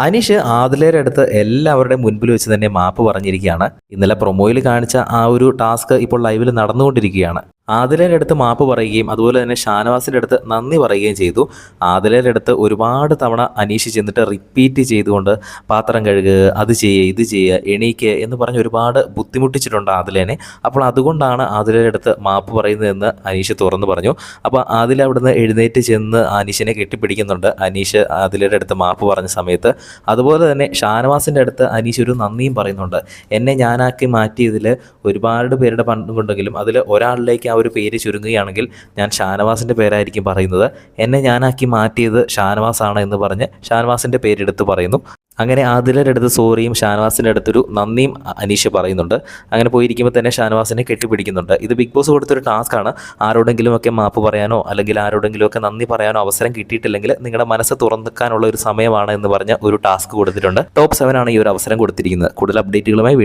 അനീഷ് ആദിലയുടെ അടുത്ത് എല്ലാവരുടെയും മുൻപിൽ വെച്ച് തന്നെ മാപ്പ് പറഞ്ഞിരിക്കുകയാണ്. ഇന്നലെ പ്രൊമോയിൽ കാണിച്ച ആ ഒരു ടാസ്ക് ഇപ്പോൾ ലൈവിൽ നടന്നുകൊണ്ടിരിക്കുകയാണ്. ആദിലയുടെ അടുത്ത് മാപ്പ് പറയുകയും അതുപോലെ തന്നെ ഷാനവാസിൻ്റെ അടുത്ത് നന്ദി പറയുകയും ചെയ്തു. ആദിലയുടെ അടുത്ത് ഒരുപാട് തവണ അനീഷ് ചെന്നിട്ട് റിപ്പീറ്റ് ചെയ്തുകൊണ്ട് പാത്രം കഴുകുക, അത് ചെയ്യുക, ഇത് ചെയ്യുക, എണീക്കുക എന്ന് പറഞ്ഞ് ഒരുപാട് ബുദ്ധിമുട്ടിച്ചിട്ടുണ്ട് ആദിലേനെ. അപ്പോൾ അതുകൊണ്ടാണ് ആദിലയുടെ അടുത്ത് മാപ്പ് പറയുന്നതെന്ന് അനീഷ് തുറന്നു പറഞ്ഞു. അപ്പോൾ ആദില അവിടുന്ന് എഴുന്നേറ്റ് ചെന്ന് അനീഷിനെ കെട്ടിപ്പിടിക്കുന്നുണ്ട്. അനീഷ് ആദിലയുടെ അടുത്ത് മാപ്പ് പറഞ്ഞ സമയത്ത് അതുപോലെ തന്നെ ഷാനവാസിൻ്റെ അടുത്ത് അനീഷ് ഒരു നന്ദിയും പറയുന്നുണ്ട്. എന്നെ ഞാനാക്കി മാറ്റിയതിൽ ഒരുപാട് പേരുടെ പങ്കുണ്ടെങ്കിലും അതിൽ ഒരാളിലേക്ക് ആ ഒരു പേര് ചുരുങ്ങുകയാണെങ്കിൽ ഞാൻ ഷാനവാസിൻ്റെ പേരായിരിക്കും പറയുന്നത്. എന്നെ ഞാനാക്കി മാറ്റിയത് ഷാനവാസാണ് എന്ന് പറഞ്ഞ് ഷാനവാസിൻ്റെ പേരെടുത്ത് പറയുന്നു. അങ്ങനെ ആദിലയുടെ അടുത്ത് സോറിയും ഷാനവാസിൻ്റെ അടുത്തൊരു നന്ദിയും അനീഷ് പറയുന്നുണ്ട്. അങ്ങനെ പോയിരിക്കുമ്പോൾ തന്നെ ഷാനവാസിനെ കെട്ടിപ്പിടിക്കുന്നുണ്ട്. ഇത് ബിഗ് ബോസ് കൊടുത്തൊരു ടാസ്ക്കാണ്. ആരോടെങ്കിലുമൊക്കെ മാപ്പ് പറയാനോ അല്ലെങ്കിൽ ആരോടെങ്കിലുമൊക്കെ നന്ദി പറയാനോ അവസരം കിട്ടിയിട്ടില്ലെങ്കിൽ നിങ്ങളുടെ മനസ്സ് തുറന്നിക്കാനുള്ള ഒരു സമയമാണ് എന്ന് പറഞ്ഞ ഒരു ടാസ്ക് കൊടുത്തിട്ടുണ്ട്. ടോപ്പ് 7 ആണ് ഈ ഒരു അവസരം കൊടുത്തിരിക്കുന്നത്. കൂടുതൽ അപ്ഡേറ്റുകളുമായി വീണ്ടും